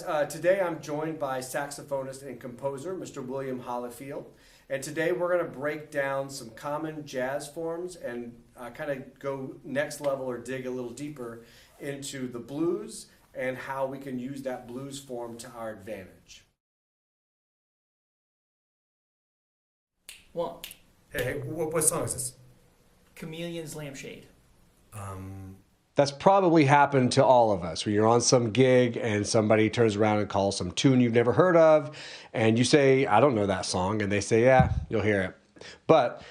guys. Today I'm joined by saxophonist and composer, Mr. William Hollifield. And today we're going to break down some common jazz forms and kind of go next level or dig a little deeper into the blues and how we can use that blues form to our advantage. One. Hey, what song is this? Chameleon's Lampshade. That's probably happened to all of us, where you're on some gig and somebody turns around and calls some tune you've never heard of, and you say, I don't know that song, and they say, yeah, you'll hear it. But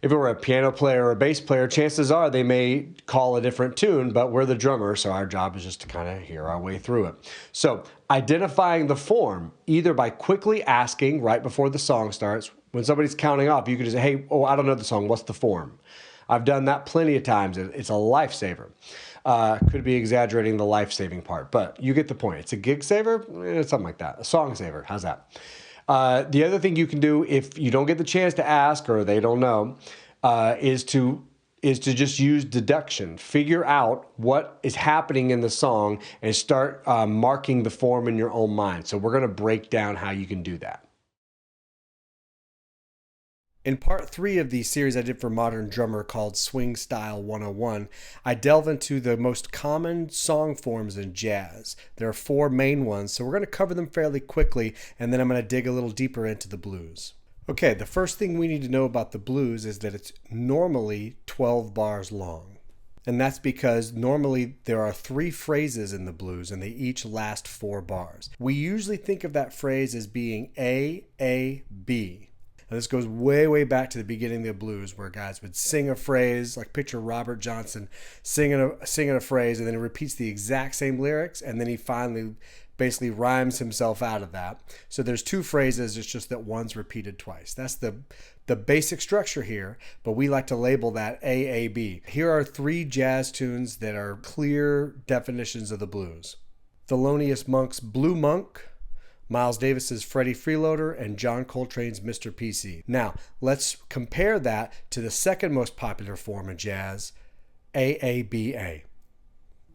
if it were a piano player or a bass player, chances are they may call a different tune, but we're the drummer, so our job is just to kind of hear our way through it. So identifying the form, either by quickly asking right before the song starts, when somebody's counting off, you can just say, hey, I don't know the song, what's the form? I've done that plenty of times. It's a lifesaver. Could be exaggerating the life-saving part, but you get the point. It's a gig saver, something like that. A song saver, how's that? The other thing you can do if you don't get the chance to ask or they don't know, is to just use deduction. Figure out what is happening in the song and start marking the form in your own mind. So we're going to break down how you can do that. In part 3 of the series I did for Modern Drummer called Swing Style 101, I delve into the most common song forms in jazz. There are 4 main ones, so we're going to cover them fairly quickly, and then I'm going to dig a little deeper into the blues. Okay, the first thing we need to know about the blues is that it's normally 12 bars long. And that's because normally there are 3 phrases in the blues, and they each last 4 bars. We usually think of that phrase as being A, B. Now, this goes way, way back to the beginning of the blues, where guys would sing a phrase, like picture Robert Johnson singing a phrase, and then he repeats the exact same lyrics, and then he finally basically rhymes himself out of that. So there's 2 phrases, it's just that one's repeated twice. That's the basic structure here, but we like to label that AAB. Here are 3 jazz tunes that are clear definitions of the blues. Thelonious Monk's Blue Monk, Miles Davis's Freddie Freeloader, and John Coltrane's Mr. PC. Now, let's compare that to the second most popular form of jazz, AABA.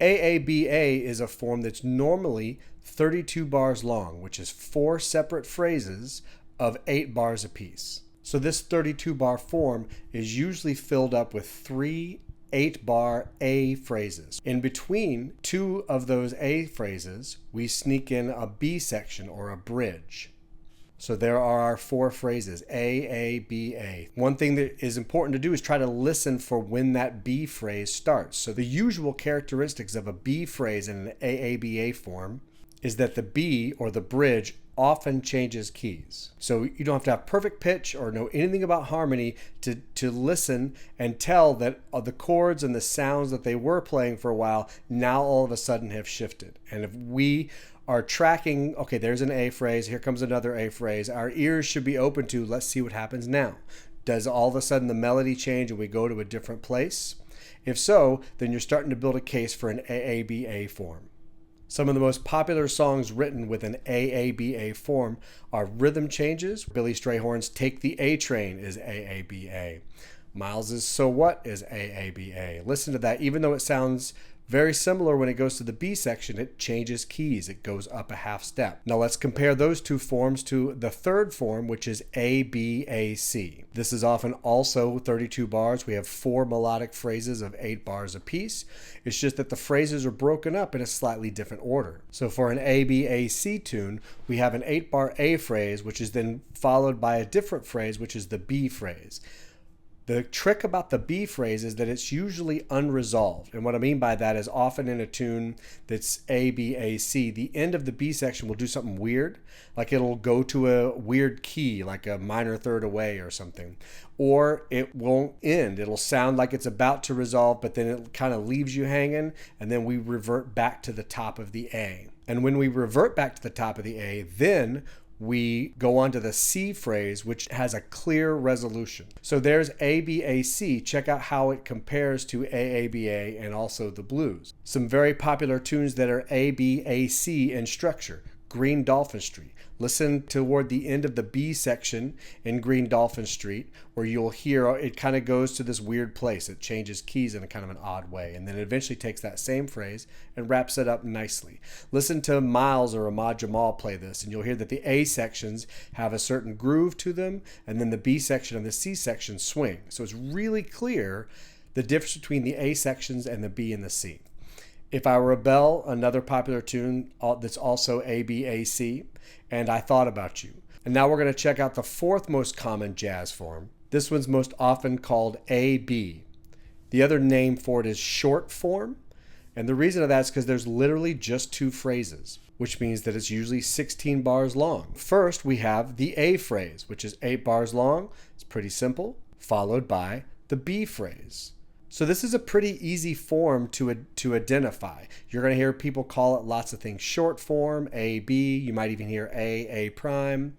AABA is a form that's normally 32 bars long, which is 4 separate phrases of 8 bars apiece. So this 32-bar form is usually filled up with 3 8-bar A phrases. In between 2 of those A phrases, we sneak in a B section or a bridge. So there are our 4 phrases, A, B, A. One thing that is important to do is try to listen for when that B phrase starts. So the usual characteristics of a B phrase in an AABA form is that the B, or the bridge, often changes keys. So you don't have to have perfect pitch or know anything about harmony to listen and tell that the chords and the sounds that they were playing for a while now all of a sudden have shifted. And if we are tracking, okay, there's an A phrase, here comes another A phrase, our ears should be open to, let's see what happens now. Does all of a sudden the melody change and we go to a different place? If so, then you're starting to build a case for an AABA form. Some of the most popular songs written with an AABA form are Rhythm Changes. Billy Strayhorn's Take the A Train is AABA. Miles's So What is AABA. Listen to that. Even though it sounds very similar when it goes to the B section, it changes keys. It goes up a half step. Now let's compare those 2 forms to the third form, which is ABAC. This is often also 32 bars. We have 4 melodic phrases of 8 bars apiece. It's just that the phrases are broken up in a slightly different order. So for an ABAC tune, we have an 8-bar A phrase, which is then followed by a different phrase, which is the B phrase. The trick about the B phrase is that it's usually unresolved. And what I mean by that is often in a tune that's A, B, A, C, the end of the B section will do something weird. Like it'll go to a weird key, like a minor third away or something. Or it won't end. It'll sound like it's about to resolve, but then it kind of leaves you hanging, and then we revert back to the top of the A. And when we revert back to the top of the A, then we go on to the C phrase, which has a clear resolution. So there's ABAC. Check out how it compares to AABA and also the blues. Some very popular tunes that are ABAC in structure. Green Dolphin Street. Listen toward the end of the B section in Green Dolphin Street, where you'll hear it kind of goes to this weird place. It changes keys in a kind of an odd way, and then it eventually takes that same phrase and wraps it up nicely. Listen to Miles or Ahmad Jamal play this, and you'll hear that the A sections have a certain groove to them, and then the B section and the C section swing. So it's really clear the difference between the A sections and the B and the C. If I Were a Bell, another popular tune that's also A, B, A, C, and I Thought About You. And now we're going to check out the fourth most common jazz form. This one's most often called A-B. The other name for it is short form, and the reason of that is because there's literally just two phrases, which means that it's usually 16 bars long. First, we have the A phrase, which is 8 bars long. It's pretty simple, followed by the B phrase. So this is a pretty easy form to identify. You're going to hear people call it lots of things. Short form, A, B. You might even hear A prime.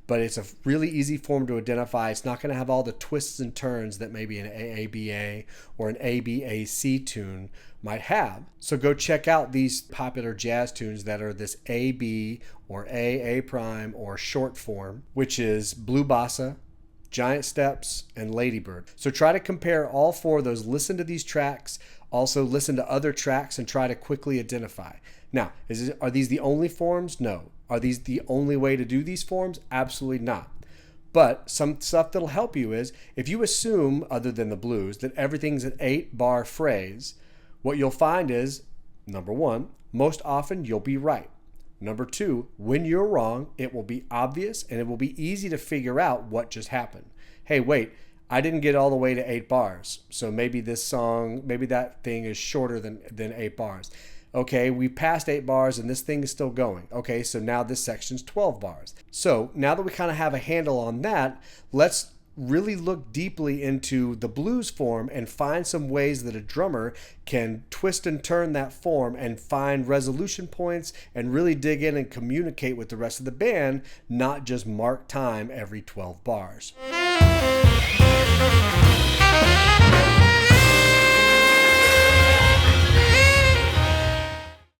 But it's a really easy form to identify. It's not going to have all the twists and turns that maybe an AABA or an ABAC tune might have. So go check out these popular jazz tunes that are this AB or A prime or short form, which is Blue Bossa, Giant Steps, and Ladybird. So try to compare all four of those. Listen to these tracks. Also listen to other tracks and try to quickly identify. Now, are these the only forms? No. Are these the only way to do these forms? Absolutely not. But some stuff that'll help you is if you assume, other than the blues, that everything's an 8-bar phrase, what you'll find is, number one, most often you'll be right. Number two, when you're wrong, it will be obvious and it will be easy to figure out what just happened. Hey, wait, I didn't get all the way to 8 bars. So maybe this song, maybe that thing is shorter than 8 bars. Okay, we passed 8 bars and this thing is still going. Okay, so now this section's 12 bars. So now that we kind of have a handle on that, let's really look deeply into the blues form and find some ways that a drummer can twist and turn that form and find resolution points and really dig in and communicate with the rest of the band, not just mark time every 12 bars.